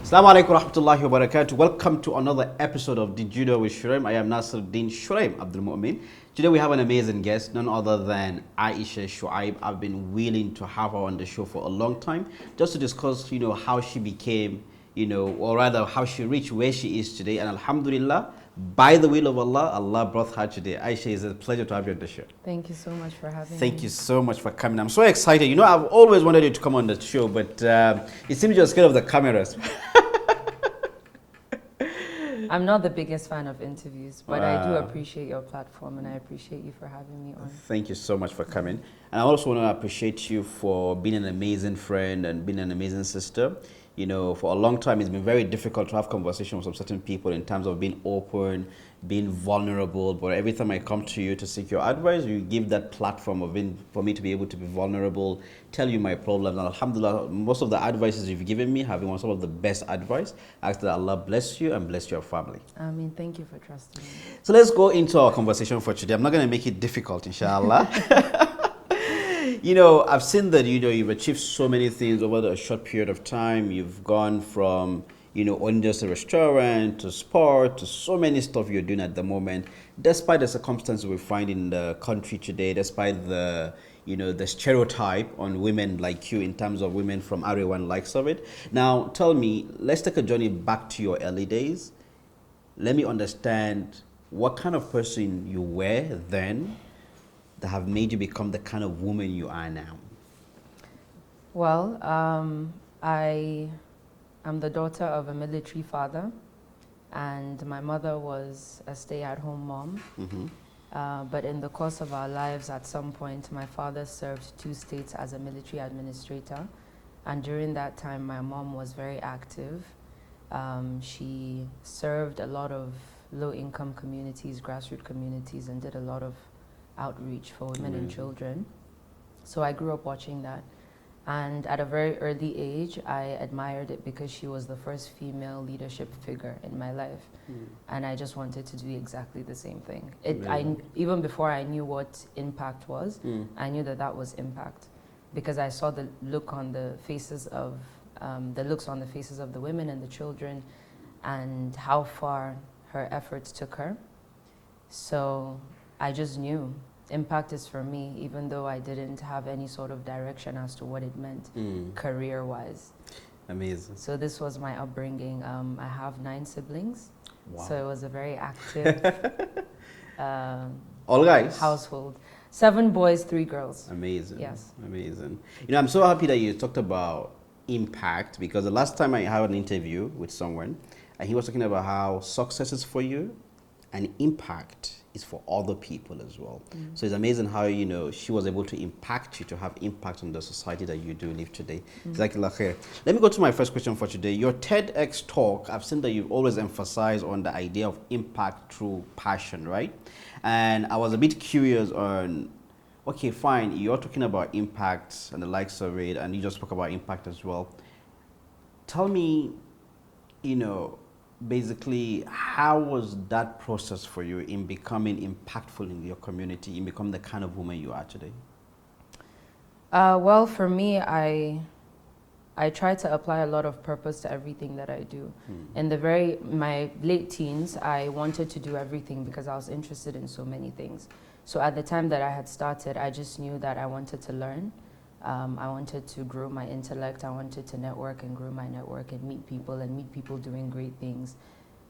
Assalamu alaikum warahmatullahi wabarakatuh. Welcome to another episode of Did You Know with Shuraim. I am Nasruddin Shuraim Abdul Mu'min. Today we have an amazing guest, none other than Aisha Shuaibu. I've been willing to have her on the show for a long time just to discuss, how she became, or rather how she reached where she is today. And alhamdulillah, by the will of Allah, Allah brought her today. Aisha, it's a pleasure to have you on the show. Thank you so much for having me. Thank you so much for coming. I'm so excited. I've always wanted you to come on the show, but it seems you're scared of the cameras. I'm not the biggest fan of interviews, but I do appreciate your platform and I appreciate you for having me on. Thank you so much for coming. And I also want to appreciate you for being an amazing friend and being an amazing sister. For a long time, it's been very difficult to have conversations with certain people in terms of being open, being vulnerable. But every time I come to you to seek your advice, you give that platform for me to be able to be vulnerable, tell you my problems. And alhamdulillah, most of the advices you've given me have been some of the best advice. I ask that Allah bless you and bless your family. Thank you for trusting me. So let's go into our conversation for today. I'm not going to make it difficult, inshallah. I've seen that, you've achieved so many things over a short period of time. You've gone from, owning just a restaurant to sport to so many stuff you're doing at the moment, despite the circumstances we find in the country today, despite the, the stereotype on women like you in terms of women from Arewa and likes of it. Now, tell me, let's take a journey back to your early days. Let me understand what kind of person you were then that have made you become the kind of woman you are now? Well, I am the daughter of a military father, and my mother was a stay-at-home mom. Mm-hmm. But in the course of our lives, at some point, my father served 2 states as a military administrator. And during that time, my mom was very active. She served a lot of low-income communities, grassroots communities, and did a lot of outreach for women and children. So I grew up watching that. And at a very early age, I admired it because she was the first female leadership figure in my life. And I just wanted to do exactly the same thing. Even before I knew what impact was, I knew that was impact, because I saw the look on the faces of, the looks on the faces of the women and the children, and how far her efforts took her. So I just knew impact is for me, even though I didn't have any sort of direction as to what it meant career-wise. Amazing. So this was my upbringing. I have 9 siblings. Wow. So it was a very active All guys? household. 7 boys, 3 girls. Amazing. Yes. Amazing. I'm so happy that you talked about impact, because the last time I had an interview with someone, and he was talking about how success is for you and impact is for other people as well. So it's amazing how, she was able to impact you, to have impact on the society that you do live today. Jazakallah khair. Let me go to my first question for today. Your TEDx talk, I've seen that you've always emphasized on the idea of impact through passion, right? And I was a bit curious on, okay, fine, you're talking about impact and the likes of it, and you just spoke about impact as well. Tell me, basically, how was that process for you in becoming impactful in your community, in becoming the kind of woman you are today? Well, for me, I try to apply a lot of purpose to everything that I do. In my late teens, I wanted to do everything because I was interested in so many things. So at the time that I had started, I just knew that I wanted to learn. I wanted to grow my intellect. I wanted to network and grow my network and meet people doing great things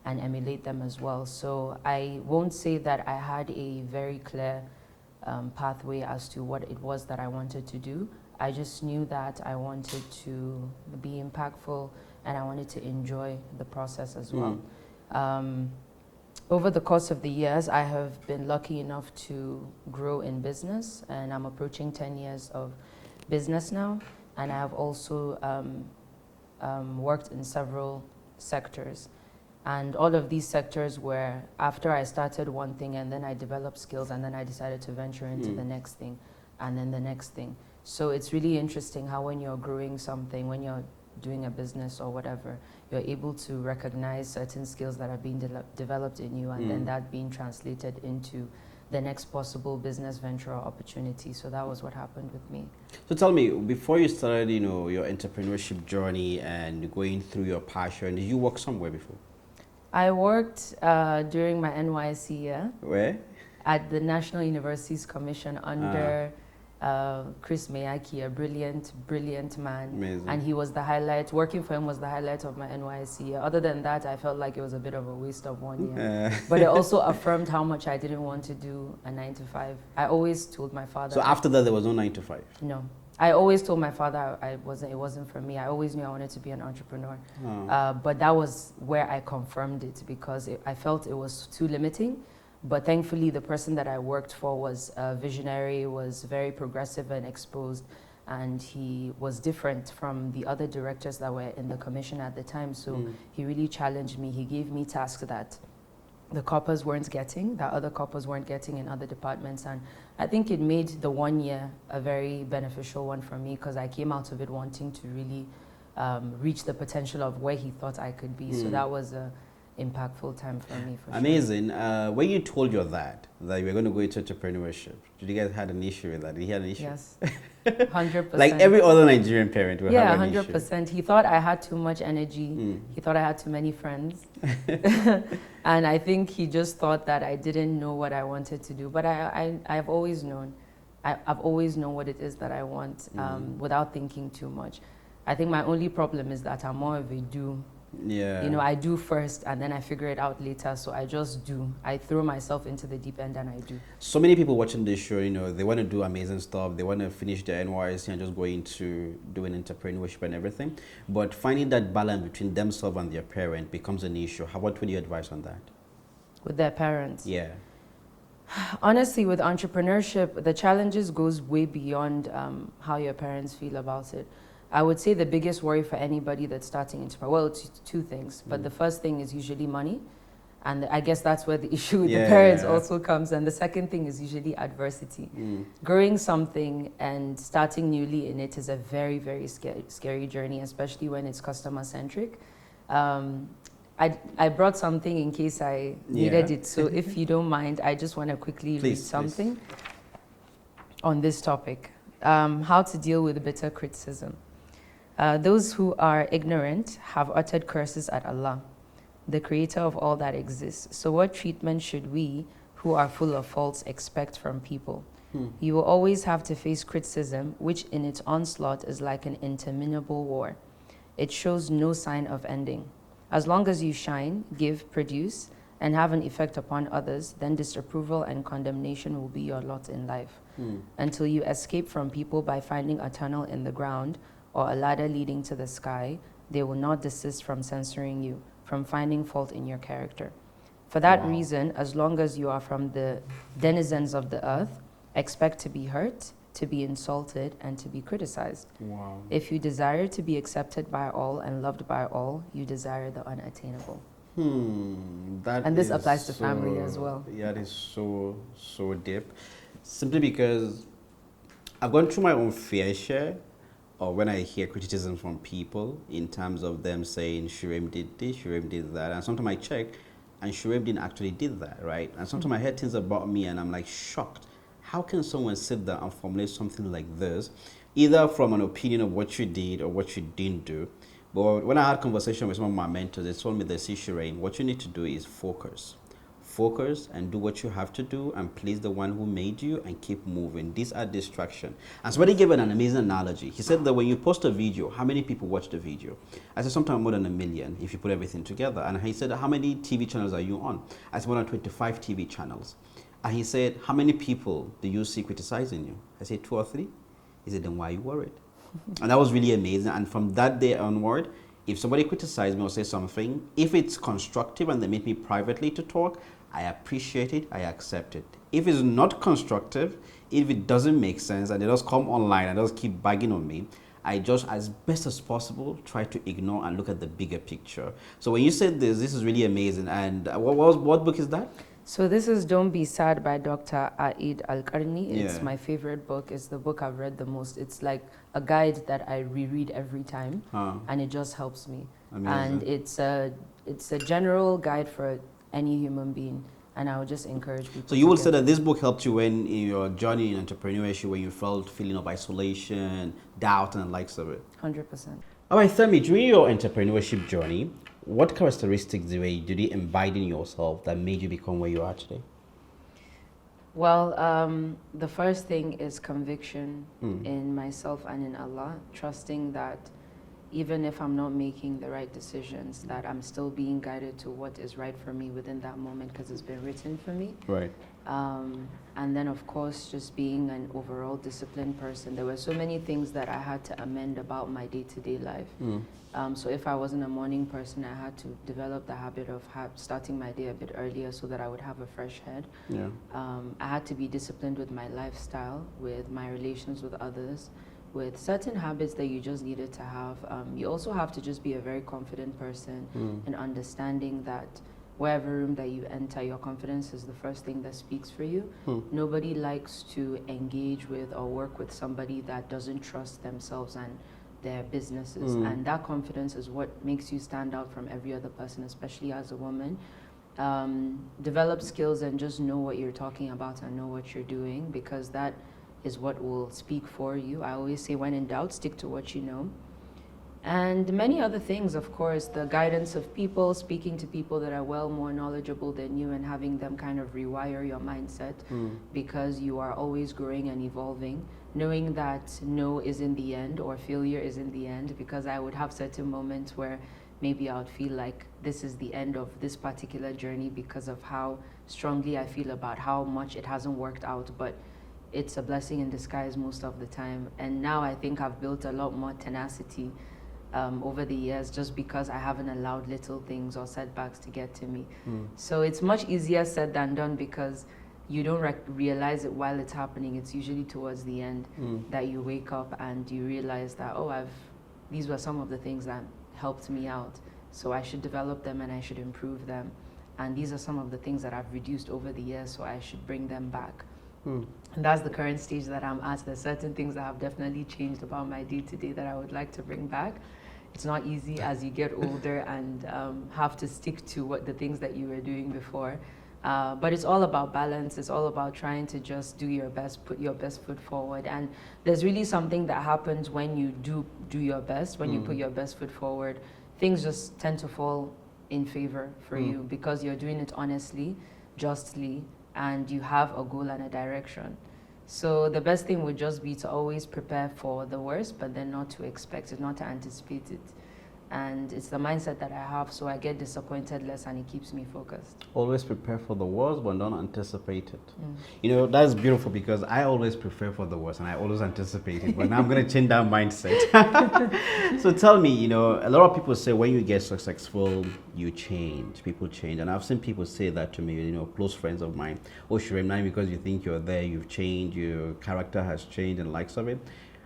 and emulate them as well. So I won't say that I had a very clear pathway as to what it was that I wanted to do. I just knew that I wanted to be impactful and I wanted to enjoy the process as well. Over the course of the years, I have been lucky enough to grow in business, and I'm approaching 10 years of business now, and I have also worked in several sectors. And all of these sectors were after I started one thing and then I developed skills and then I decided to venture into the next thing and then the next thing. So it's really interesting how when you're growing something, when you're doing a business or whatever, you're able to recognize certain skills that are being developed in you, and then that being translated into the next possible business venture or opportunity. So that was what happened with me. So tell me, before you started, your entrepreneurship journey and going through your passion, did you work somewhere before? I worked during my NYSC year. Where? At the National Universities Commission under Chris Mayaki, a brilliant man. Amazing. And he was the highlight. Working for him was the highlight of my NYSC year. Other than that, I felt like it was a bit of a waste of 1 year. But it also affirmed how much I didn't want to do a 9-to-5. I always told my father. So after that, there was no 9-to-5? No. I always told my father it wasn't for me. I always knew I wanted to be an entrepreneur. But that was where I confirmed it, because I felt it was too limiting. But thankfully, the person that I worked for was visionary, was very progressive and exposed, and he was different from the other directors that were in the commission at the time. So he really challenged me. He gave me tasks that the coppers weren't getting, that other coppers weren't getting in other departments. And I think it made the 1 year a very beneficial one for me, because I came out of it wanting to really reach the potential of where he thought I could be. So that was a impactful time for me, for Amazing. Sure. When you told your dad that you were going to go into entrepreneurship, did you guys had an issue with that? Did he have an issue? Yes, 100%. Like every other Nigerian parent will have an issue. 100%. He thought I had too much energy. He thought I had too many friends. And I think he just thought that I didn't know what I wanted to do. But I've always known. I've always known what it is that I want without thinking too much. I think my only problem is that I'm more of a do. Yeah. I do first and then I figure it out later. So I just do. I throw myself into the deep end and I do. So many people watching this show, they want to do amazing stuff. They want to finish their NYSC and just go into doing entrepreneurship and everything. But finding that balance between themselves and their parent becomes an issue. What would you advise on that? With their parents? Yeah. Honestly, with entrepreneurship, the challenges goes way beyond how your parents feel about it. I would say the biggest worry for anybody that's starting it's two things. But the first thing is usually money. And I guess that's where the issue with the parents also comes. And the second thing is usually adversity. Growing something and starting newly in it is a very, very scary journey, especially when it's customer-centric. I brought something in case I needed it. So if you don't mind, I just want to quickly read something on this topic. How to deal with bitter criticism. Those who are ignorant have uttered curses at Allah, the creator of all that exists. So what treatment should we, who are full of faults, expect from people? You will always have to face criticism, which in its onslaught is like an interminable war. It shows no sign of ending. As long as you shine, give, produce, and have an effect upon others, then disapproval and condemnation will be your lot in life. Until you escape from people by finding a tunnel in the ground, or a ladder leading to the sky, they will not desist from censoring you, from finding fault in your character. For that reason, as long as you are from the denizens of the earth, expect to be hurt, to be insulted, and to be criticized. If you desire to be accepted by all and loved by all, you desire the unattainable. And this applies to family as well. Yeah, it is so deep. Simply because I've gone through my own fair share, or when I hear criticism from people in terms of them saying Shuraim did this, Shuraim did that, and sometimes I check and Shuraim didn't actually did that, right? And sometimes I hear things about me and I'm like shocked. How can someone sit there and formulate something like this, either from an opinion of what you did or what you didn't do? But when I had conversation with some of my mentors, they told me, they see Shuraim, what you need to do is focus. Focus and do what you have to do and please the one who made you and keep moving. These are distractions. And somebody gave an amazing analogy. He said that when you post a video, how many people watch the video? I said sometimes more than 1 million if you put everything together. And he said, how many TV channels are you on? I said more than 25 TV channels. And he said, how many people do you see criticizing you? I said 2 or 3. He said, then why are you worried? And that was really amazing. And from that day onward, if somebody criticizes me or says something, if it's constructive and they meet me privately to talk, I appreciate it, I accept it. If it's not constructive, if it doesn't make sense and they just come online and just keep bagging on me, I just, as best as possible, try to ignore and look at the bigger picture. So when you said this is really amazing. And what book is that? So this is Don't Be Sad by Dr. Aid Al-Qarni. It's my favorite book. It's the book I've read the most. It's like a guide that I reread every time, and it just helps me. Amazing. And it's a general guide for any human being, And I would just encourage people. So you will say that this book helped you when in your journey in entrepreneurship, when you felt feeling of isolation, doubt, and the likes of it. 100%. All right, tell me, during your entrepreneurship journey, what characteristics did you imbibe in yourself that made you become where you are today? Well, the first thing is conviction in myself and in Allah, trusting that even if I'm not making the right decisions, that I'm still being guided to what is right for me within that moment because it's been written for me. Right. And then, of course, just being an overall disciplined person. There were so many things that I had to amend about my day-to-day life. So if I wasn't a morning person, I had to develop the habit of starting my day a bit earlier so that I would have a fresh head. Yeah. I had to be disciplined with my lifestyle, with my relations with others, with certain habits that you just needed to have. You also have to just be a very confident person and understanding that wherever room that you enter, your confidence is the first thing that speaks for you. Nobody likes to engage with or work with somebody that doesn't trust themselves and their businesses. And that confidence is what makes you stand out from every other person, especially as a woman. Develop skills and just know what you're talking about and know what you're doing, because that is what will speak for you. I always say, when in doubt, stick to what you know. And many other things, of course, the guidance of people, speaking to people that are well more knowledgeable than you and having them kind of rewire your mindset because you are always growing and evolving. Knowing that no is in the end or failure is in the end, because I would have certain moments where maybe I would feel like this is the end of this particular journey because of how strongly I feel about how much it hasn't worked out, but it's a blessing in disguise most of the time. And now I think I've built a lot more tenacity over the years just because I haven't allowed little things or setbacks to get to me. So it's much easier said than done because you don't realize it while it's happening. It's usually towards the end that you wake up and you realize that, oh, these were some of the things that helped me out. So I should develop them and I should improve them. And these are some of the things that I've reduced over the years, so I should bring them back. And that's the current stage that I'm at. There's certain things that have definitely changed about my day-to-day that I would like to bring back. It's not easy as you get older and have to stick to the things that you were doing before. But it's all about balance. It's all about trying to just do your best, put your best foot forward. And there's really something that happens when you do your best, when you put your best foot forward. Things just tend to fall in favor for you because you're doing it honestly, justly, and you have a goal and a direction. So the best thing would just be to always prepare for the worst, but then not to expect it, not to anticipate it. And it's the mindset that I have, so I get disappointed less and it keeps me focused. Always prepare for the worst, but don't anticipate it. You know, that's beautiful because I always prepare for the worst and I always anticipate it, but now I'm going to change that mindset. So tell me, you know, a lot of people say when you get successful, you change, people change. And I've seen people say that to me, you know, close friends of mine. Oh, Shuraim, now because you think you're there, you've changed, your character has changed and the likes of it.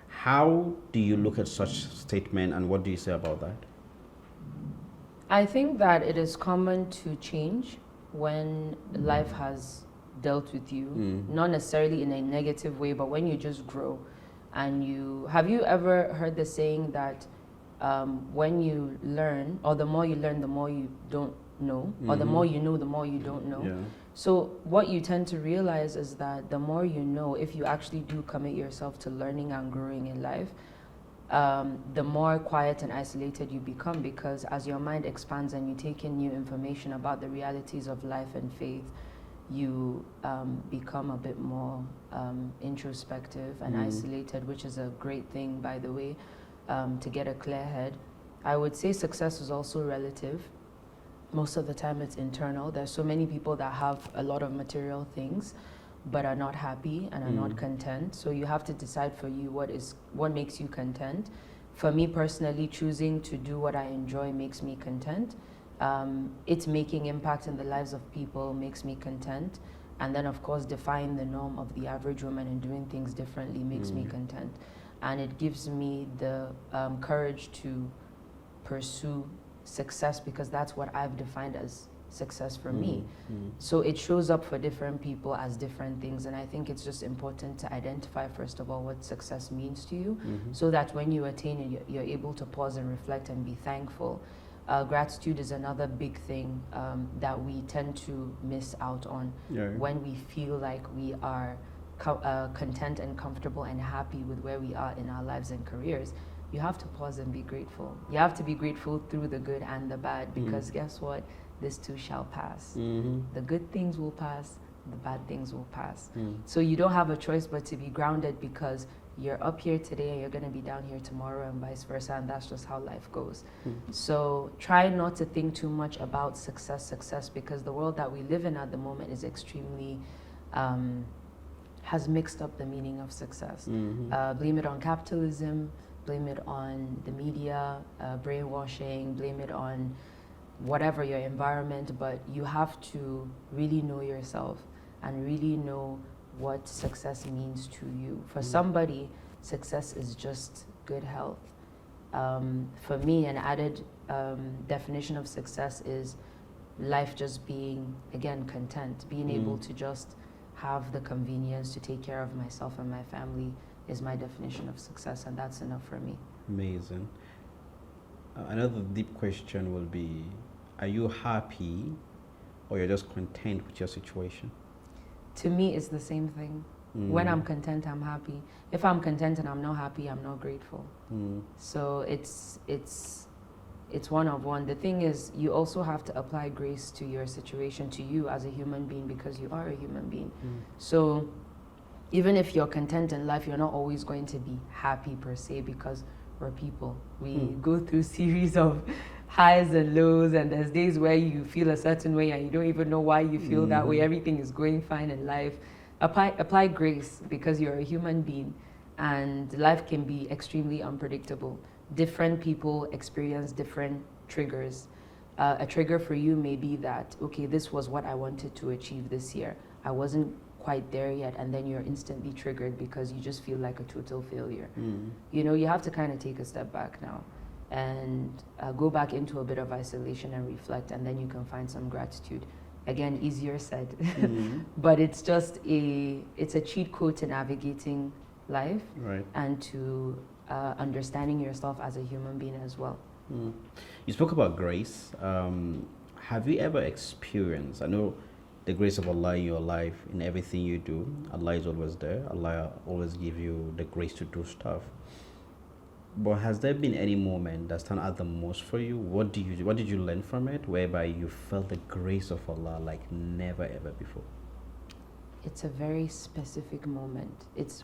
How do you look at such statement and what do you say about that? I think that it is common to change when life has dealt with you, not necessarily in a negative way, but when you just grow and have you ever heard the saying that when you learn, or the more you learn, the more you don't know, or the more you know, the more you don't know. Yeah. So what you tend to realize is that the more you know, if you actually do commit yourself to learning and growing in life, the more quiet and isolated you become, because as your mind expands and you take in new information about the realities of life and faith, you become a bit more introspective and isolated, which is a great thing, by the way, to get a clear head. I would say success is also relative. Most of the time it's internal. There's so many people that have a lot of material things but are not happy and are not content. So you have to decide for you what makes you content. For me personally, choosing to do what I enjoy makes me content. It's making impact in the lives of people makes me content. And then of course defying the norm of the average woman and doing things differently makes me content. And it gives me the courage to pursue success, because that's what I've defined as success for me. So it shows up for different people as different things, and I think it's just important to identify first of all what success means to you, so that when you attain it, you're able to pause and reflect and be thankful. Gratitude is another big thing that we tend to miss out on when we feel like we are content and comfortable and happy with where we are in our lives and careers. You have to pause and be grateful. You have to be grateful through the good and the bad, because guess what? This too shall pass. The good things will pass, the bad things will pass. So you don't have a choice but to be grounded, because you're up here today and you're going to be down here tomorrow, and vice versa, and that's just how life goes. So try not to think too much about success, because the world that we live in at the moment is extremely has mixed up the meaning of success. Blame it on capitalism, blame it on the media, brainwashing, blame it on whatever your environment, but you have to really know yourself and really know what success means to you. For somebody, success is just good health. For me, an added definition of success is life just being, again, content, being able to just have the convenience to take care of myself and my family is my definition of success, and that's enough for me. Amazing. Another deep question will be, are you happy or you're just content with your situation? To me, it's the same thing. When I'm content, I'm happy. If I'm content and I'm not happy, I'm not grateful. So it's one of one. The thing is, you also have to apply grace to your situation, to you as a human being, because you are a human being. So even if you're content in life, you're not always going to be happy per se, because we're people. We go through series of highs and lows, and there's days where you feel a certain way and you don't even know why you feel that way. Everything is going fine in life. Apply grace, because you're a human being and life can be extremely unpredictable. Different people experience different triggers. A trigger for you may be that, okay, this was what I wanted to achieve this year. I wasn't quite there yet, and then you're instantly triggered because you just feel like a total failure. You know, you have to kind of take a step back now and go back into a bit of isolation and reflect, and then you can find some gratitude. Again, easier said, but it's just it's a cheat code to navigating life, and to understanding yourself as a human being as well. You spoke about grace. Have you ever experienced, I know the grace of Allah in your life, in everything you do, Allah is always there. Allah always gives you the grace to do stuff. But has there been any moment that stand out the most for you? What did you learn from it, whereby you felt the grace of Allah like never ever before? It's a very specific moment. It's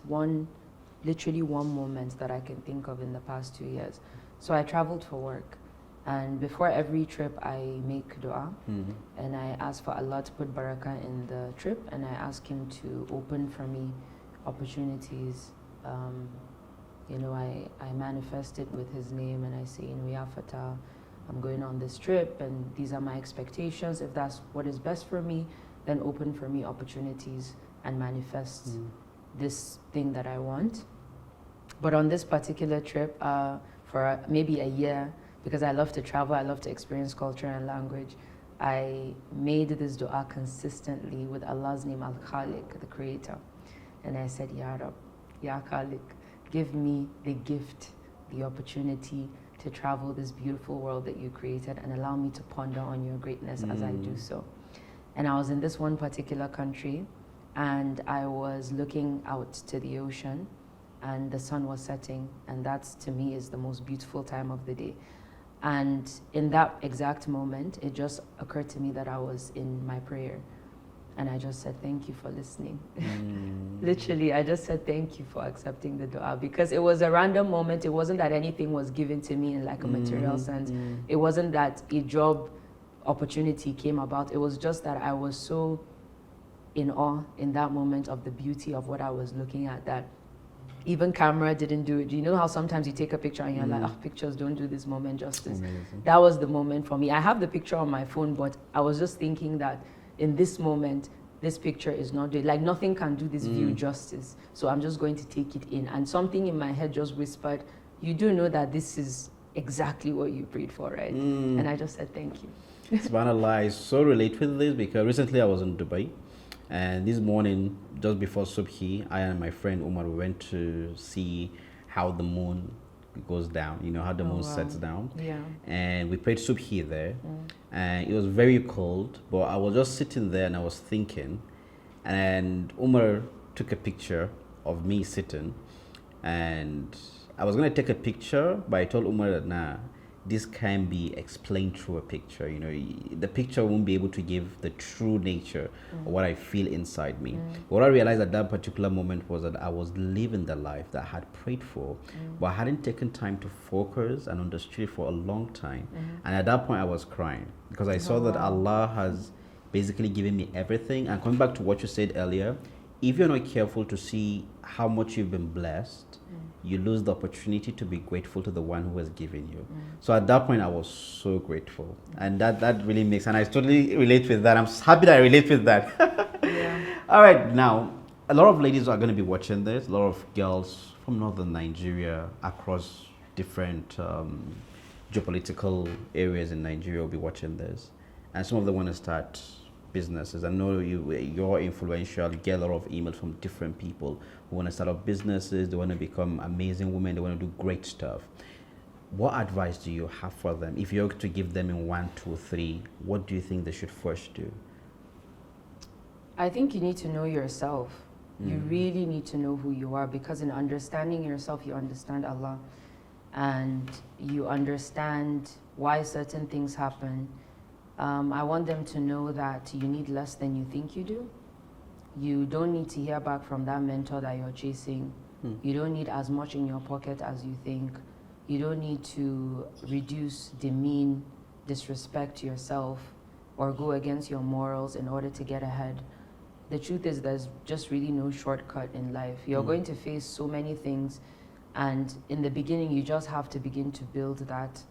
literally one moment that I can think of in the past 2 years. So I traveled for work, and before every trip I make dua, and I ask for Allah to put barakah in the trip, and I ask Him to open for me opportunities. You know, I manifest it with His name, and I say, you know, Ya Fatah, I'm going on this trip and these are my expectations. If that's what is best for me, then open for me opportunities and manifest this thing that I want. But on this particular trip, for maybe a year, because I love to travel, I love to experience culture and language, I made this dua consistently with Allah's name, Al-Khaliq, the Creator. And I said, Ya Rab, Ya Khaliq, give me the gift, the opportunity to travel this beautiful world that you created, and allow me to ponder on your greatness as I do so. And I was in this one particular country, and I was looking out to the ocean, and the sun was setting, and that to me is the most beautiful time of the day. And in that exact moment, it just occurred to me that I was in my prayer. And I just said, thank you for listening. Literally, I just said, thank you for accepting the dua, because it was a random moment. It wasn't that anything was given to me in like a material sense. It wasn't that a job opportunity came about. It was just that I was so in awe in that moment of the beauty of what I was looking at, that even camera didn't do it. You know how sometimes you take a picture and you're like, oh, pictures don't do this moment justice. Amazing. That was the moment for me. I have the picture on my phone, but I was just thinking that in this moment, this picture is not doing, like nothing can do this view justice. So I'm just going to take it in. And something in my head just whispered, you do know that this is exactly what you prayed for, right? And I just said, thank you. SubhanAllah, I so relate with this, because recently I was in Dubai, and this morning, just before Subhi, I and my friend Umar, we went to see how the moon goes down, you know, how the moon sets down. Yeah. And we played subhi there. And it was very cold, but I was just sitting there and I was thinking. And Umar took a picture of me sitting. And I was going to take a picture, but I told Umar that, nah, this can be explained through a picture. You know, the picture won't be able to give the true nature of what I feel inside me. What I realized at that particular moment was that I was living the life that I had prayed for, but I hadn't taken time to focus and understood it for a long time. And at that point, I was crying because I saw that Allah has basically given me everything. And coming back to what you said earlier, if you're not careful to see how much you've been blessed, you lose the opportunity to be grateful to the one who has given you. So at that point, I was so grateful. And that really makes, and I totally relate with that. I'm happy that I relate with that. Yeah. All right, now, a lot of ladies are going to be watching this. A lot of girls from northern Nigeria, across different geopolitical areas in Nigeria will be watching this. And some of them want to start businesses. I know you're influential. You get a lot of emails from different people who want to start up businesses. They want to become amazing women. They want to do great stuff. What advice do you have for them? If you're to give them in 1, 2, 3, what do you think they should first do? I think you need to know yourself. You really need to know who you are, because in understanding yourself, you understand Allah and you understand why certain things happen. I want them to know that you need less than you think you do. You don't need to hear back from that mentor that you're chasing. You don't need as much in your pocket as you think. You don't need to reduce, demean, disrespect yourself or go against your morals in order to get ahead. The truth is there's just really no shortcut in life. You're going to face so many things, and in the beginning you just have to begin to build that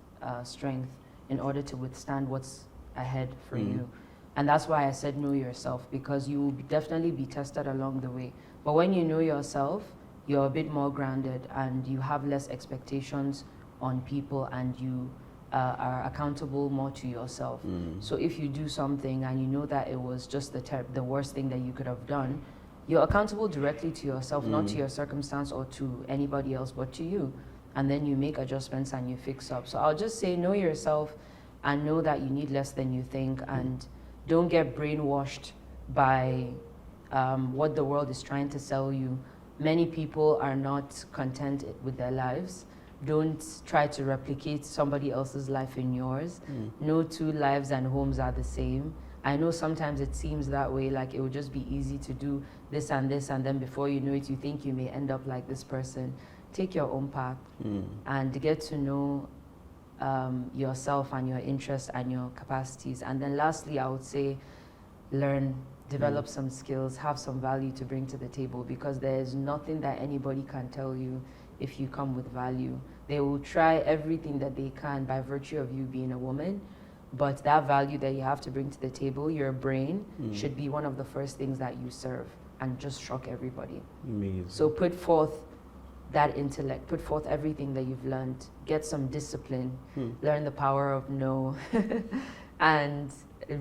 strength in order to withstand what's ahead for you. And that's why I said know yourself, because you will definitely be tested along the way. But when you know yourself, you're a bit more grounded and you have less expectations on people, and you are accountable more to yourself. So if you do something and you know that it was just the worst thing that you could have done, you're accountable directly to yourself, not to your circumstance or to anybody else, but to you. And then you make adjustments and you fix up. So I'll just say know yourself and know that you need less than you think, and don't get brainwashed by what the world is trying to sell you. Many people are not content with their lives. Don't try to replicate somebody else's life in yours. No two lives and homes are the same. I know sometimes it seems that way, like it would just be easy to do this, and then before you know it, you think you may end up like this person. Take your own path and get to know yourself and your interests and your capacities. And then lastly, I would say learn, develop some skills, have some value to bring to the table, because there is nothing that anybody can tell you if you come with value. They will try everything that they can by virtue of you being a woman, but that value that you have to bring to the table, your brain, should be one of the first things that you serve and just shock everybody. Amazing. So put forth that intellect, put forth everything that you've learned, get some discipline, learn the power of no, and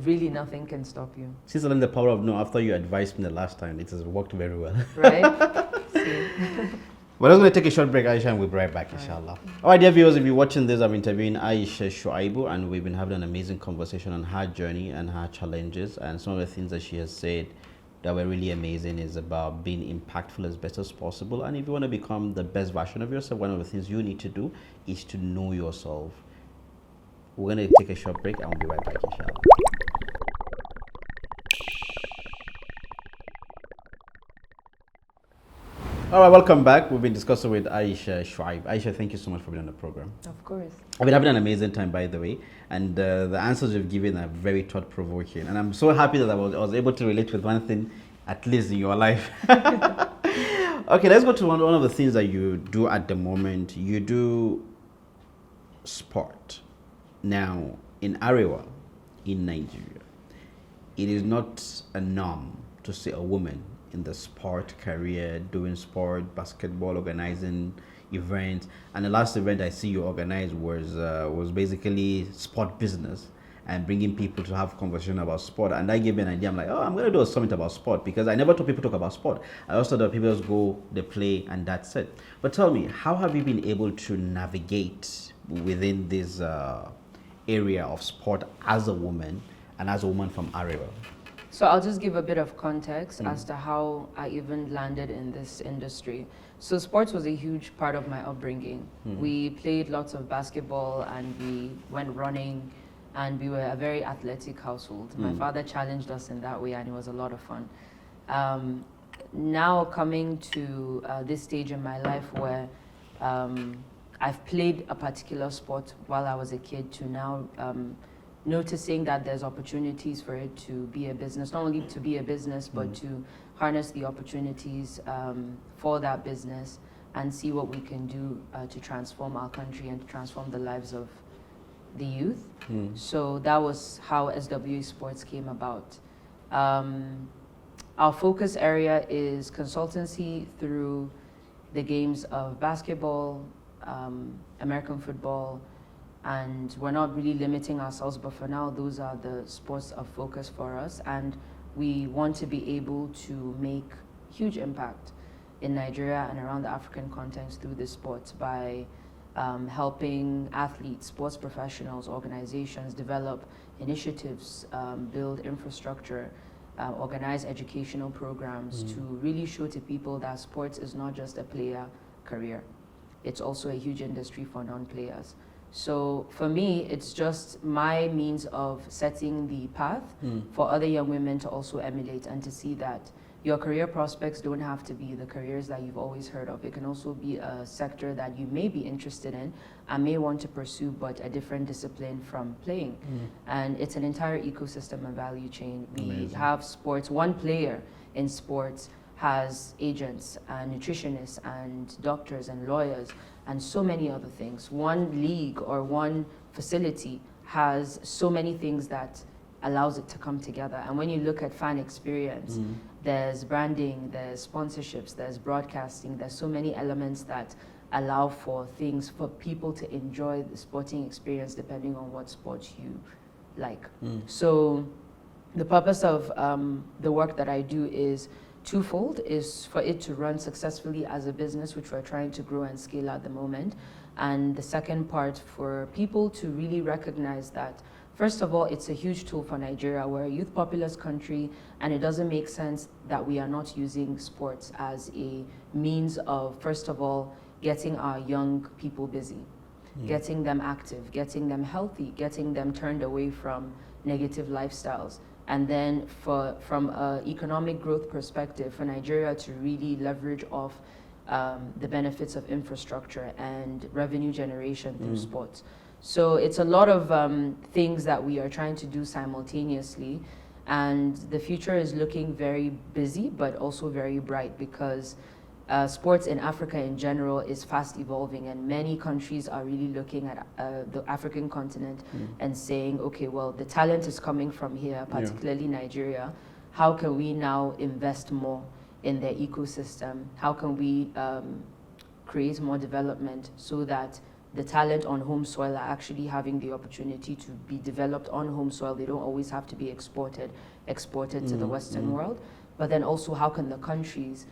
really nothing can stop you. Since I learned the power of no after you advised me the last time, it has worked very well. Right? See? We're just going to take a short break, Aisha, and we'll be right back, inshallah. All right, dear viewers, if you're watching this, I'm interviewing Aisha Shuaibu, and we've been having an amazing conversation on her journey and her challenges, and some of the things that she has said that were really amazing is about being impactful as best as possible. And if you want to become the best version of yourself, one of the things you need to do is to know yourself. We're going to take a short break, and we'll be right back, inshallah. All right, welcome back. We've been discussing with Aisha Shuaibu. Aisha, thank you so much for being on the program. Of course. I've been having an amazing time, by the way, and the answers you've given are very thought-provoking. And I'm so happy that I was able to relate with one thing, at least in your life. Okay, let's go to one of the things that you do at the moment. You do sport. Now, in Arewa, in Nigeria, it is not a norm to see a woman in the sport career, doing sport, basketball, organizing events. And the last event I see you organize was basically sport business. and bringing people to have conversation about sport. And that gave me an idea. I'm like, oh, I'm going to do a summit about sport, because I never thought people talk about sport. I also thought people just go, they play, and that's it. But tell me, how have you been able to navigate within this area of sport as a woman, and as a woman from Arewa? So I'll just give a bit of context as to how I even landed in this industry. So sports was a huge part of my upbringing. We played lots of basketball and we went running, and we were a very athletic household. My father challenged us in that way, and it was a lot of fun. Now coming to this stage in my life where I've played a particular sport while I was a kid, to now noticing that there's opportunities for it to be a business, not only to be a business, but to harness the opportunities for that business and see what we can do to transform our country and to transform the lives of the youth. So that was how SWA Sports came about. Our focus area is consultancy through the games of basketball, American football, and we're not really limiting ourselves, but for now, those are the sports of focus for us. And we want to be able to make huge impact in Nigeria and around the African continent through this sport by helping athletes, sports professionals, organizations develop initiatives, build infrastructure, organize educational programs to really show to people that sports is not just a player career. It's also a huge industry for non-players. So for me, it's just my means of setting the path for other young women to also emulate and to see that your career prospects don't have to be the careers that you've always heard of. It can also be a sector that you may be interested in and may want to pursue, but a different discipline from playing. And it's an entire ecosystem and value chain. We have sports. One player in sports has agents and nutritionists and doctors and lawyers and so many other things. One league or one facility has so many things that allows it to come together. And when you look at fan experience, there's branding, there's sponsorships, there's broadcasting, there's so many elements that allow for things for people to enjoy the sporting experience depending on what sports you like. So the purpose of the work that I do is twofold, is for it to run successfully as a business, which we're trying to grow and scale at the moment. And the second part, for people to really recognize that, first of all, it's a huge tool for Nigeria. We're a youth populous country, and it doesn't make sense that we are not using sports as a means of, first of all, getting our young people busy, getting them active, getting them healthy, getting them turned away from negative lifestyles. And then from an economic growth perspective, for Nigeria to really leverage off the benefits of infrastructure and revenue generation through sports. So it's a lot of things that we are trying to do simultaneously. And the future is looking very busy, but also very bright, because sports in Africa in general is fast evolving, and many countries are really looking at the African continent and saying, okay, well, the talent is coming from here, particularly Nigeria. How can we now invest more in their ecosystem? How can we create more development so that the talent on home soil are actually having the opportunity to be developed on home soil? They don't always have to be exported to the Western world. But then also, how can the countries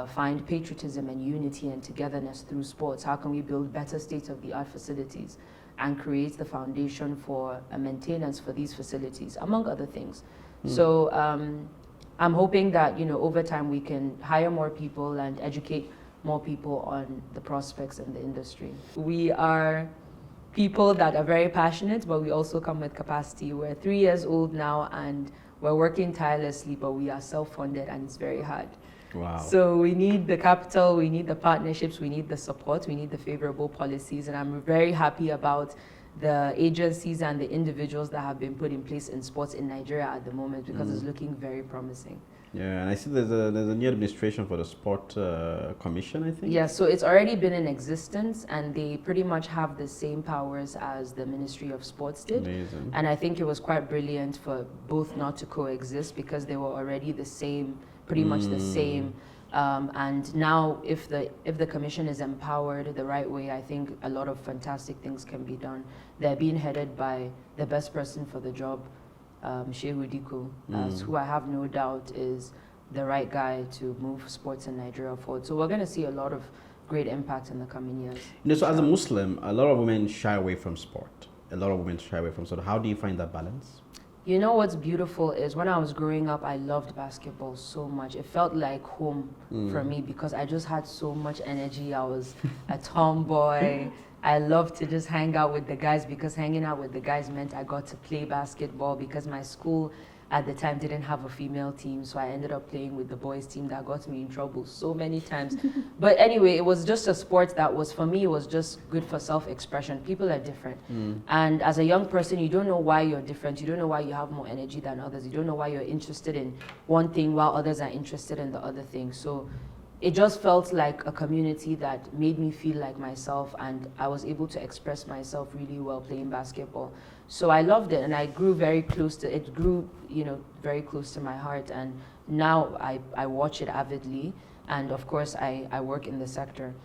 find patriotism and unity and togetherness through sports? How can we build better state-of-the-art facilities and create the foundation for a maintenance for these facilities, among other things? So I'm hoping that, over time we can hire more people and educate more people on the prospects in the industry. We are people that are very passionate, but we also come with capacity. We're 3 years old now, and we're working tirelessly, but we are self-funded, and it's very hard. Wow. So we need the capital, we need the partnerships, we need the support, we need the favorable policies, and I'm very happy about the agencies and the individuals that have been put in place in sports in Nigeria at the moment, because it's looking very promising. Yeah, and I see there's a new administration for the Sport Commission, I think. Yeah, so it's already been in existence, and they pretty much have the same powers as the Ministry of Sports did. Amazing. And I think it was quite brilliant for both not to coexist, because they were already the same, pretty much the same And now, if the commission is empowered the right way, I think a lot of fantastic things can be done. They're being headed by the best person for the job, Shehu Diko, who I have no doubt is the right guy to move sports in Nigeria forward. So we're going to see a lot of great impact in the coming years. So as a Muslim, a lot of women shy away from sport. A lot of women shy away from sport. How do you find that balance? You know what's beautiful is when I was growing up, I loved basketball so much. It felt like home for me because I just had so much energy. I was a tomboy. I loved to just hang out with the guys because hanging out with the guys meant I got to play basketball because my school at the time didn't have a female team, so I ended up playing with the boys team. That got me in trouble so many times. But anyway, it was just a sport that was, for me, it was just good for self-expression. People are different. And as a young person, you don't know why you're different. You don't know why you have more energy than others. You don't know why you're interested in one thing while others are interested in the other thing. So it just felt like a community that made me feel like myself, and I was able to express myself really well playing basketball. So I loved it, and I grew very close to it. Grew, very close to my heart, and now I watch it avidly, and of course I work in the sector.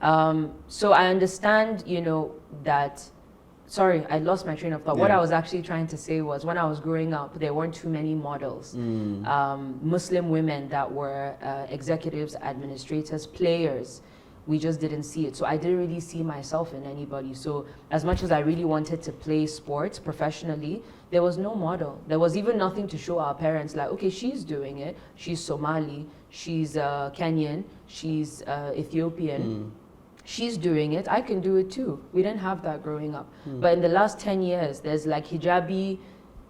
So I understand, that. Sorry, I lost my train of thought. Yeah. What I was actually trying to say was when I was growing up, there weren't too many models. Muslim women that were executives, administrators, players. We just didn't see it. So I didn't really see myself in anybody. So as much as I really wanted to play sports professionally, there was no model. There was even nothing to show our parents like, okay, she's doing it. She's Somali, she's Kenyan, she's Ethiopian. She's doing it, I can do it too. We didn't have that growing up. But in the last 10 years, there's like hijabi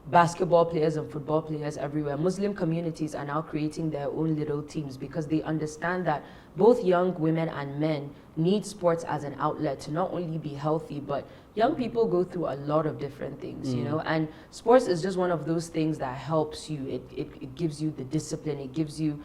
basketball players and football players everywhere. Muslim communities are now creating their own little teams because they understand that both young women and men need sports as an outlet to not only be healthy, but young people go through a lot of different things, and sports is just one of those things that helps you. It gives you the discipline, it gives you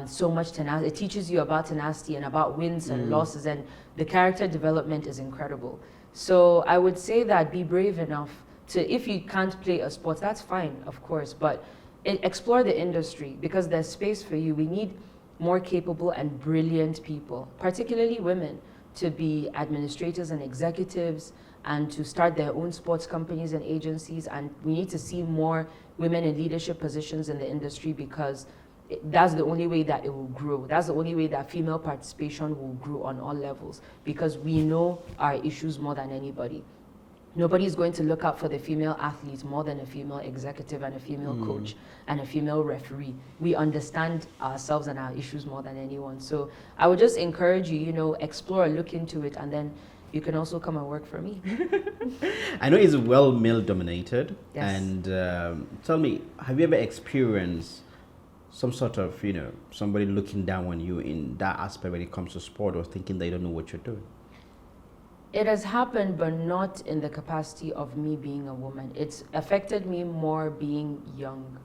so much tenacity. It teaches you about tenacity and about wins and losses, and the character development is incredible. So I would say that be brave enough to, if you can't play a sport, that's fine, of course, but explore the industry because there's space for you. We need more capable and brilliant people, particularly women, to be administrators and executives and to start their own sports companies and agencies. And we need to see more women in leadership positions in the industry because that's the only way that it will grow. That's the only way that female participation will grow on all levels because we know our issues more than anybody. Nobody's going to look out for the female athlete more than a female executive and a female coach and a female referee. We understand ourselves and our issues more than anyone. So I would just encourage you, explore, look into it, and then you can also come and work for me. I know it's well male dominated. Yes. And tell me, have you ever experienced some sort of, somebody looking down on you in that aspect when it comes to sport or thinking they don't know what you're doing? It has happened, but not in the capacity of me being a woman. It's affected me more being young.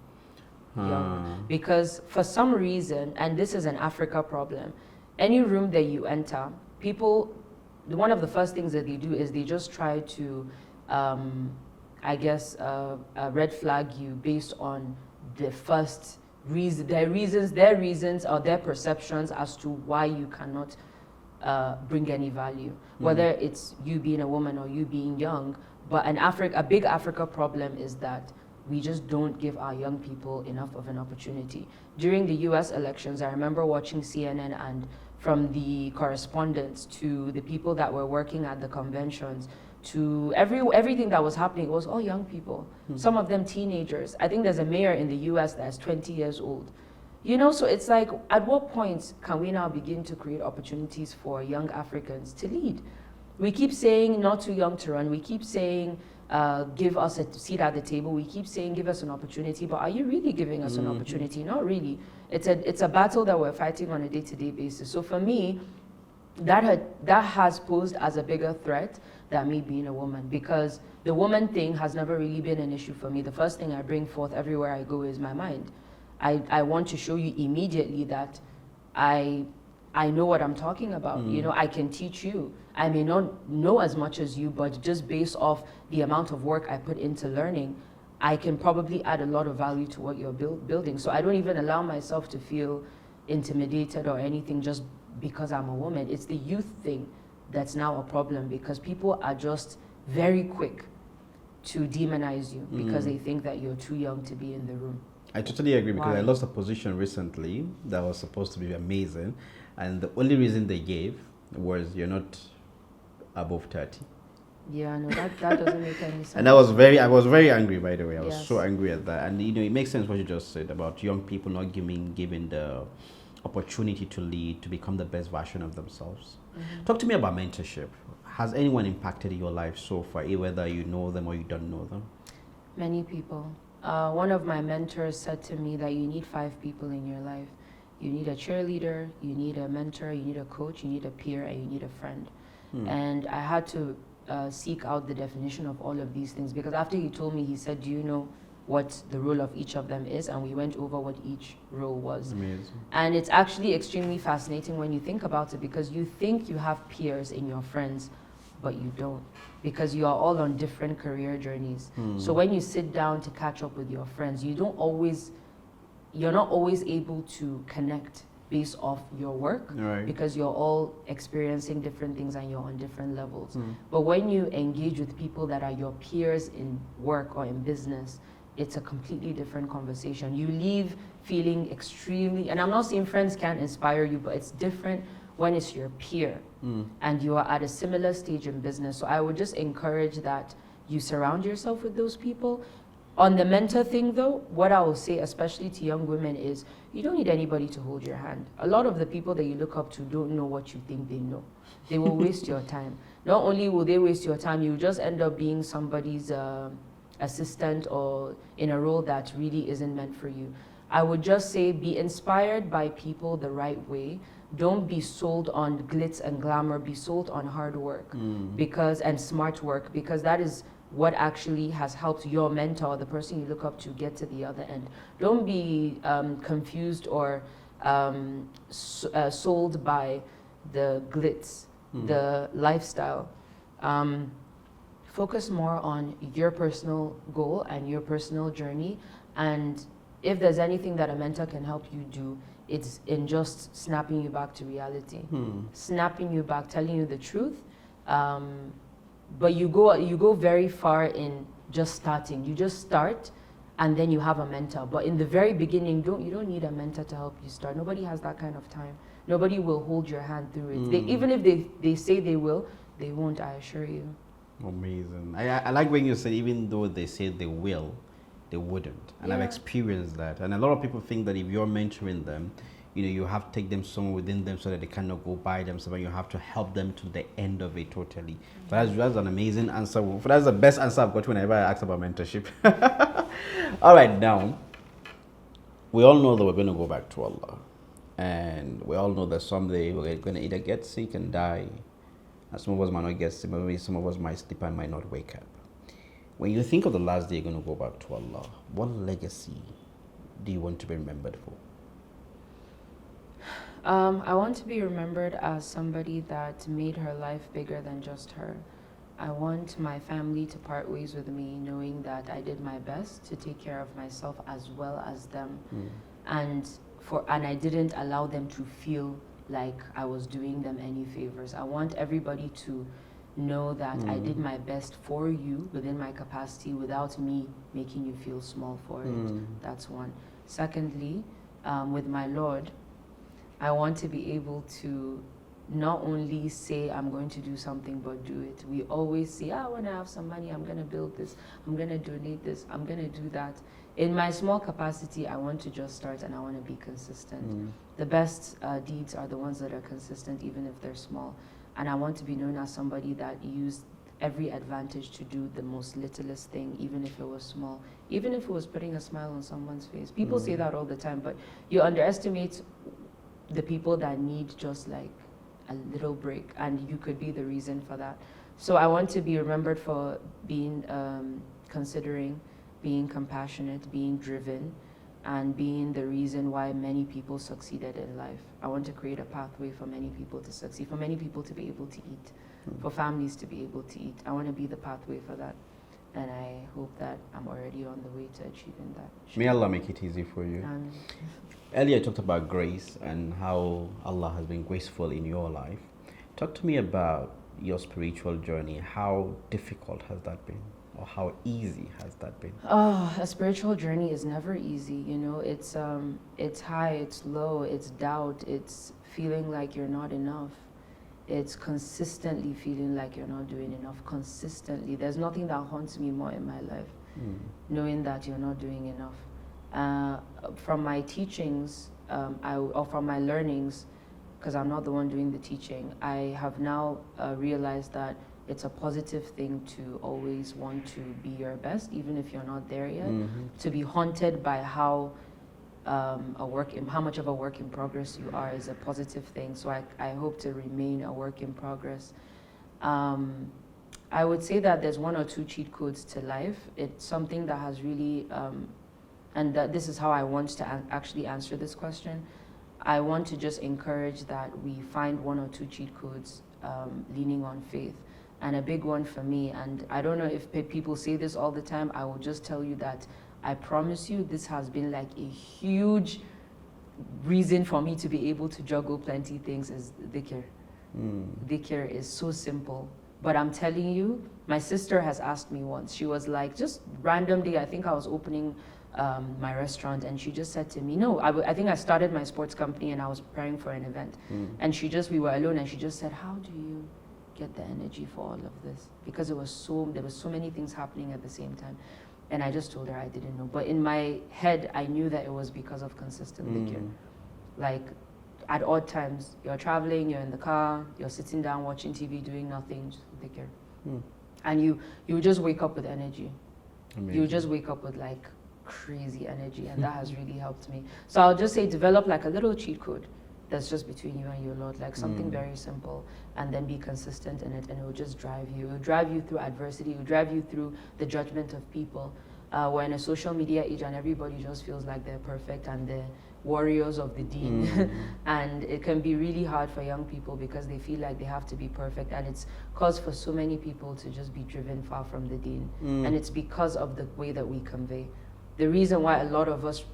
Because for some reason, and this is an Africa problem, any room that you enter, people, one of the first things that they do is they just try to, red flag you based on the first reason, their reasons or their perceptions as to why you cannot bring any value, whether it's you being a woman or you being young. But a big Africa problem is that we just don't give our young people enough of an opportunity. During the US elections, I remember watching CNN, and from the correspondents to the people that were working at the conventions to everything that was happening, it was all young people, some of them teenagers. I think there's a mayor in the US that's 20 years old. So it's like, at what point can we now begin to create opportunities for young Africans to lead? We keep saying not too young to run. We keep saying, give us a seat at the table. We keep saying, give us an opportunity. But are you really giving us an opportunity? Not really. It's a battle that we're fighting on a day-to-day basis. So for me, that has posed as a bigger threat than me being a woman, because the woman thing has never really been an issue for me. The first thing I bring forth everywhere I go is my mind. I want to show you immediately that I know what I'm talking about. I can teach you. I may not know as much as you, but just based off the amount of work I put into learning, I can probably add a lot of value to what you're building. So I don't even allow myself to feel intimidated or anything just because I'm a woman. It's the youth thing that's now a problem, because people are just very quick to demonize you because they think that you're too young to be in the room. I totally agree, because Why? I lost a position recently that was supposed to be amazing, and the only reason they gave was you're not above 30. Yeah, no, that doesn't make any sense. And I was very angry, by the way. I was Yes. so angry at that. And it makes sense what you just said about young people not given the opportunity to lead, to become the best version of themselves. Talk to me about mentorship. Has anyone impacted your life so far, whether you know them or you don't know them? Many people. One of my mentors said to me that you need 5 people in your life. You need a cheerleader, you need a mentor, you need a coach, you need a peer, and you need a friend. And I had to seek out the definition of all of these things, because after he told me, he said, do you know what the role of each of them is? And we went over what each role was. Amazing. And it's actually extremely fascinating when you think about it, because you think you have peers in your friends, but you don't, because you are all on different career journeys. So when you sit down to catch up with your friends, you're not always able to connect based off your work, Right. because you're all experiencing different things and you're on different levels. But when you engage with people that are your peers in work or in business, it's a completely different conversation. You leave feeling extremely, and I'm not saying friends can't inspire you, but it's different when it's your peer and you are at a similar stage in business. So I would just encourage that you surround yourself with those people. On the mentor thing though, what I will say, especially to young women, is you don't need anybody to hold your hand. A lot of the people that you look up to don't know what you think they know. They will waste your time. Not only will they waste your time, you just end up being somebody's assistant or in a role that really isn't meant for you. I would just say be inspired by people the right way. Don't be sold on glitz and glamour. Be sold on hard work and smart work, because that is what actually has helped your mentor, the person you look up to, get to the other end. Don't be confused or sold by the glitz, the lifestyle. Focus more on your personal goal and your personal journey. And if there's anything that a mentor can help you do, it's in just snapping you back to reality, snapping you back, telling you the truth. But you go very far in just starting. You just start, and then you have a mentor. But in the very beginning, you don't need a mentor to help you start. Nobody has that kind of time. Nobody will hold your hand through it. Even if they say they will, they won't, I assure you. Amazing. I like when you said even though they say they will, they wouldn't. And I've experienced that. And a lot of people think that if you're mentoring them, you have to take them somewhere within them so that they cannot go by themselves, and you have to help them to the end of it totally. But that's an amazing answer. That's the best answer I've got whenever I ask about mentorship. All right, now, we all know that we're going to go back to Allah. And we all know that someday we're going to either get sick and die, and some of us might not get sick, maybe some of us might sleep and might not wake up. When you think of the last day you're going to go back to Allah, what legacy do you want to be remembered for? I want to be remembered as somebody that made her life bigger than just her. I want my family to part ways with me, knowing that I did my best to take care of myself as well as them. And I didn't allow them to feel like I was doing them any favors. I want everybody to know that I did my best for you within my capacity without me making you feel small for it. That's one. Secondly, with my Lord, I want to be able to not only say I'm going to do something, but do it. We always say, when I have some money, I'm going to build this, I'm going to donate this, I'm going to do that. In my small capacity, I want to just start and I want to be consistent. The best deeds are the ones that are consistent, even if they're small. And I want to be known as somebody that used every advantage to do the most littlest thing, even if it was small, even if it was putting a smile on someone's face. People say that all the time, but you underestimate the people that need just like a little break, and you could be the reason for that. So I want to be remembered for being considering, being compassionate, being driven, and being the reason why many people succeeded in life. I want to create a pathway for many people to succeed, for many people to be able to eat, for families to be able to eat. I want to be the pathway for that. and I hope that I'm already on the way to achieving that. May Allah make it easy for you. Earlier, I talked about grace and how Allah has been graceful in your life. Talk to me about your spiritual journey. How difficult has that been? Or how easy has that been? Oh, a spiritual journey is never easy, you know. It's high, it's low, it's doubt, it's feeling like you're not enough. It's consistently feeling like you're not doing enough. Consistently. There's nothing that haunts me more in my life, knowing that you're not doing enough. From my teachings, or from my learnings, because I'm not the one doing the teaching, I have now realized that it's a positive thing to always want to be your best, even if you're not there yet. To be haunted by how much of a work in progress you are is a positive thing. So I hope to remain a work in progress. I would say that there's one or two cheat codes to life. It's something that has really, and that this is how I want to actually answer this question. I want to just encourage that we find one or two cheat codes leaning on faith. And a big one for me, and I don't know if people say this all the time, I will just tell you that I promise you this has been like a huge reason for me to be able to juggle plenty things is dhikr. Dhikr is so simple. But I'm telling you, my sister has asked me once, she was like, just random day, I think I was opening my restaurant, and she just said to me, no, I think I started my sports company and I was preparing for an event. And we were alone, and she just said, how do you get the energy for all of this? Because there was so many things happening at the same time. And I just told her I didn't know. But in my head, I knew that it was because of consistent dhikr. Like, at odd times, you're traveling, you're in the car, you're sitting down watching TV, doing nothing, just dhikr. And you just wake up with energy. Amazing. You just wake up with like crazy energy, and that has really helped me. So I'll just say develop like a little cheat code that's just between you and your Lord, like something very simple, and then be consistent in it, and it will just drive you. It will drive you through adversity. It will drive you through the judgment of people. We're in a social media age, and everybody just feels like they're perfect and they're warriors of the deen. And it can be really hard for young people because they feel like they have to be perfect, and it's cause for so many people to just be driven far from the deen. And it's because of the way that we convey. The reason why a lot of us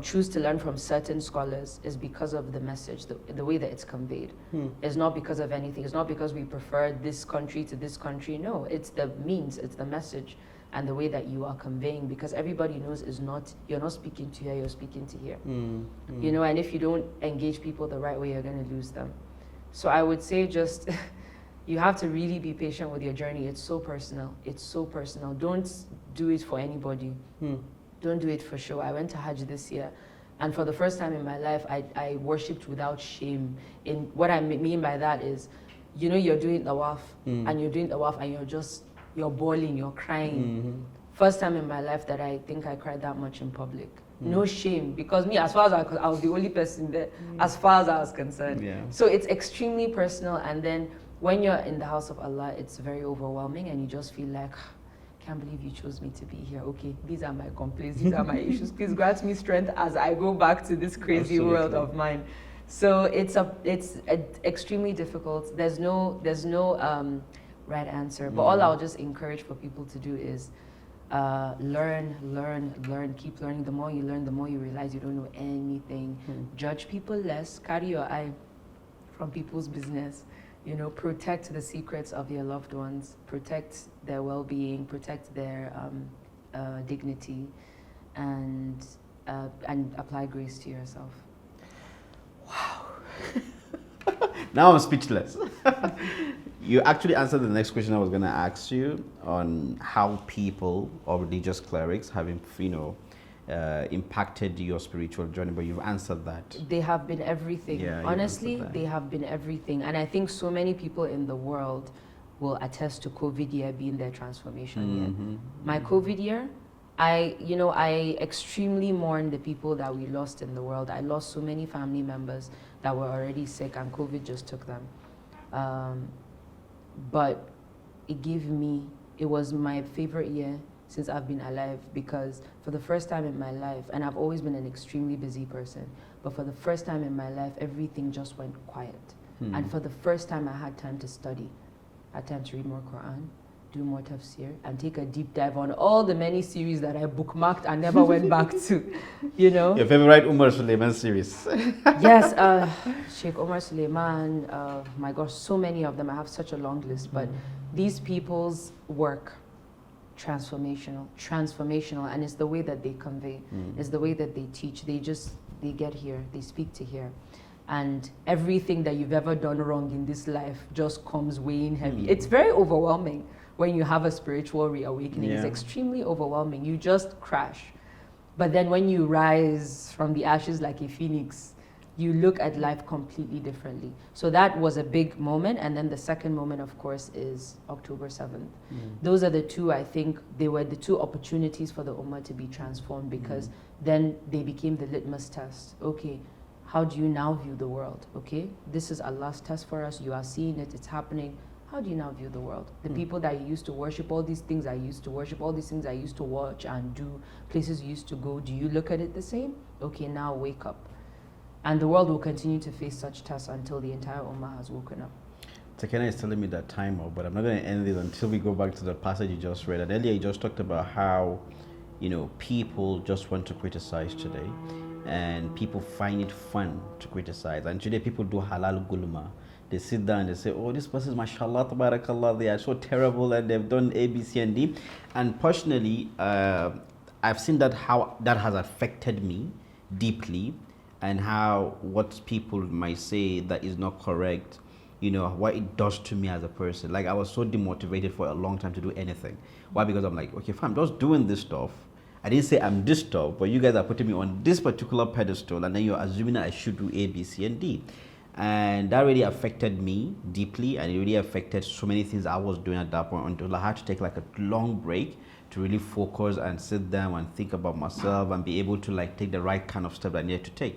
choose to learn from certain scholars is because of the message, the way that it's conveyed. It's not because of anything. It's not because we prefer this country to this country. No, it's the means, it's the message and the way that you are conveying, because everybody knows you're not speaking to here, you're speaking to here. You know, and if you don't engage people the right way, you're going to lose them. So I would say just, you have to really be patient with your journey. It's so personal. It's so personal. Don't do it for anybody. Don't do it for show. I went to Hajj this year, and for the first time in my life, I worshipped without shame. In what I mean by that is, you know, you're doing tawaf, and you're doing tawaf, and you're bawling, you're crying. First time in my life that I think I cried that much in public. No shame, because me, as far as I was the only person there, as far as I was concerned. So it's extremely personal, and then when you're in the house of Allah, it's very overwhelming, and you just feel like, can't believe you chose me to be here. Okay, these are my complaints, these are my issues. Please grant me strength as I go back to this crazy world of mine. So it's extremely difficult. There's no right answer. But all I'll just encourage for people to do is learn, keep learning. The more you learn, the more you realize you don't know anything. Judge people less, carry your eye from people's business. You know, protect the secrets of your loved ones, protect their well-being, protect their dignity, and apply grace to yourself. Wow. Now I'm speechless. You actually answered the next question I was going to ask you on how people or religious clerics have, impacted your spiritual journey, but you've answered that. They have been everything. Yeah, honestly, they have been everything. And I think so many people in the world will attest to COVID year being their transformation year. My COVID year, I extremely mourn the people that we lost in the world. I lost so many family members that were already sick, and COVID just took them. But it was my favorite year since I've been alive, because for the first time in my life, and I've always been an extremely busy person, but for the first time in my life, everything just went quiet. And for the first time, I had time to study. I had time to read more Quran. do more tafsir and take a deep dive on all the many series that I bookmarked and never went back to, you know. Your favorite Umar Suleiman series? Yes, Sheikh Omar Suleiman, my gosh, so many of them. I have such a long list, but these people's work, transformational, and it's the way that they convey, it's the way that they teach. They get here, they speak to here. And everything that you've ever done wrong in this life just comes weighing heavy. It's very overwhelming when you have a spiritual reawakening. It's extremely overwhelming. You just crash. But then when you rise from the ashes like a phoenix, you look at life completely differently. So that was a big moment. And then the second moment, of course, is October 7th. Those are the two, I think, they were the two opportunities for the Ummah to be transformed, because then they became the litmus test. Okay, how do you now view the world? Okay, this is Allah's test for us. You are seeing it, it's happening. How do you now view the world? The people that you used to worship, all these things I used to worship, all these things I used to watch and do, places you used to go, do you look at it the same? Okay, now wake up. And the world will continue to face such tests until the entire Ummah has woken up. Takena is telling me that time up, but I'm not going to end this until we go back to the passage you just read. And earlier you just talked about how, you know, people just want to criticize today, and people find it fun to criticize. And today people do halal gulma. They sit down and they say, oh, this person is mashallah, tabarakallah, they are so terrible and they've done A, B, C, and D. And personally, I've seen that how that has affected me deeply, and how what people might say that is not correct, you know, what it does to me as a person. Like, I was so demotivated for a long time to do anything. Why? Because I'm like, okay, fine, I'm just doing this stuff. I didn't say I'm this stuff, but you guys are putting me on this particular pedestal, and then you're assuming that I should do A, B, C, and D. And that really affected me deeply, and it really affected so many things I was doing at that point, until I had to take like a long break to really focus and sit down and think about myself and be able to like take the right kind of step I needed to take.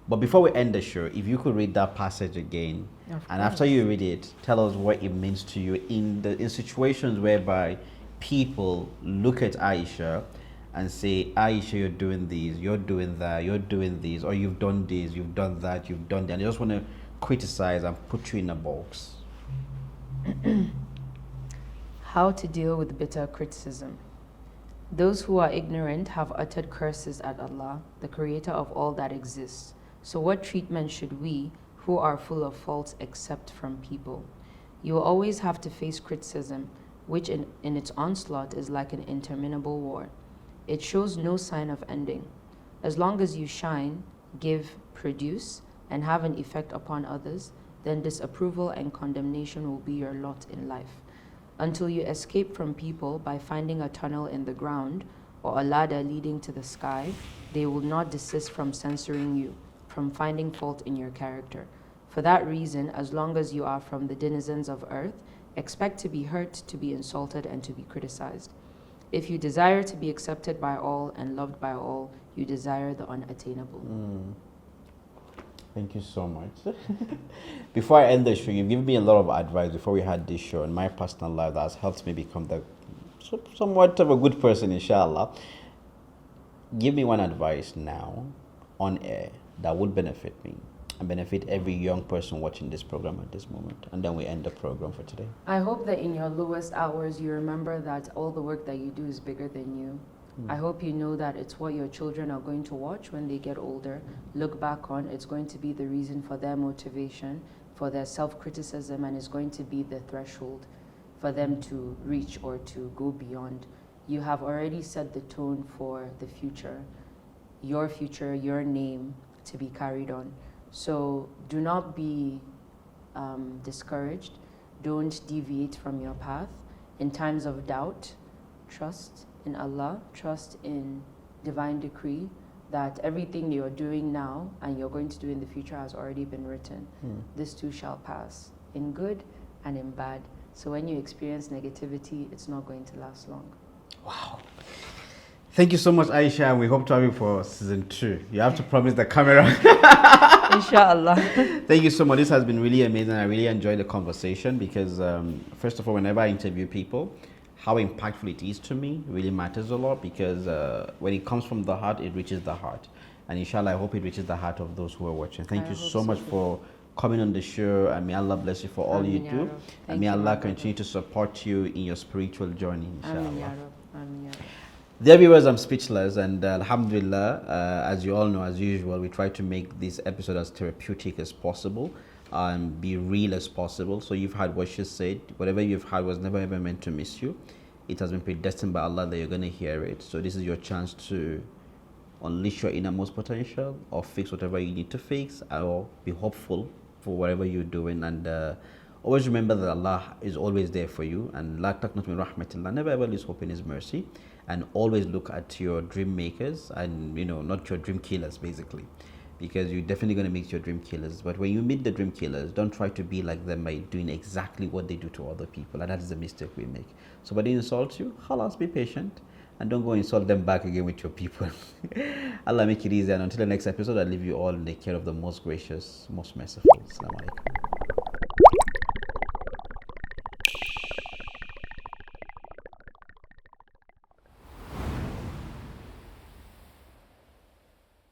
But before we end the show, if you could read that passage again, and after you read it, tell us what it means to you in situations whereby people look at Aisha and say, Aisha, you're doing this, you're doing that, you're doing this, or you've done this, you've done that, you've done that, and they just want to criticize and put you in a box. How to deal with bitter criticism. Those who are ignorant have uttered curses at Allah, the creator of all that exists. So what treatment should we, who are full of faults, accept from people? You will always have to face criticism, which in its onslaught is like an interminable war. It shows no sign of ending. As long as you shine, give, produce, and have an effect upon others, then disapproval and condemnation will be your lot in life. Until you escape from people by finding a tunnel in the ground or a ladder leading to the sky, they will not desist from censoring you, from finding fault in your character. For that reason, as long as you are from the denizens of earth, expect to be hurt, to be insulted, and to be criticized. If you desire to be accepted by all and loved by all, you desire the unattainable. Thank you so much. Before I end the show, you've given me a lot of advice before we had this show in my personal life that has helped me become somewhat of a good person, inshallah. Give me one advice now, on air, that would benefit me and benefit every young person watching this program at this moment. And then we end the program for today. I hope that in your lowest hours, you remember that all the work that you do is bigger than you. I hope you know that it's what your children are going to watch when they get older, look back on. It's going to be the reason for their motivation, for their self-criticism, and it's going to be the threshold for them to reach or to go beyond. You have already set the tone for the future, your name to be carried on. So do not be discouraged. Don't deviate from your path. In times of doubt, trust in Allah, trust in divine decree that everything you're doing now and you're going to do in the future has already been written. This too shall pass, in good and in bad. So when you experience negativity, it's not going to last long. Wow. Thank you so much, Aisha, and we hope to have you for season 2. You have to promise the camera. Inshallah. Thank you so much. This has been really amazing. I really enjoyed the conversation because, first of all, whenever I interview people, how impactful it is to me really matters a lot, because when it comes from the heart, it reaches the heart. And inshallah, I hope it reaches the heart of those who are watching. Thank you so much for coming on the show, and may Allah bless you for all you Ameen, Ya do. Rab. And Thank may you, my Allah brother. continue to support you in your spiritual journey, inshallah. Ameen, Ya Rab. Ameen, Ya Rab. Dear viewers, I'm speechless, and alhamdulillah, as you all know, as usual, we try to make this episode as therapeutic as possible and be real as possible. So you've heard what she said. Whatever you've heard was never ever meant to miss you. It has been predestined by Allah that you're going to hear it. So this is your chance to unleash your innermost potential, or fix whatever you need to fix, or be hopeful for whatever you're doing. And always remember that Allah is always there for you, and la taqnut min rahmatillah, never ever lose hope in His mercy. And always look at your dream makers, and not your dream killers, basically, because you're definitely going to meet your dream killers. But when you meet the dream killers, don't try to be like them by doing exactly what they do to other people, and that is the mistake we make. So when they insult you, halas, be patient, and don't go insult them back again with your people. Allah make it easy, and until the next episode, I leave you all in the care of the most gracious, most merciful. Assalamu alaikum.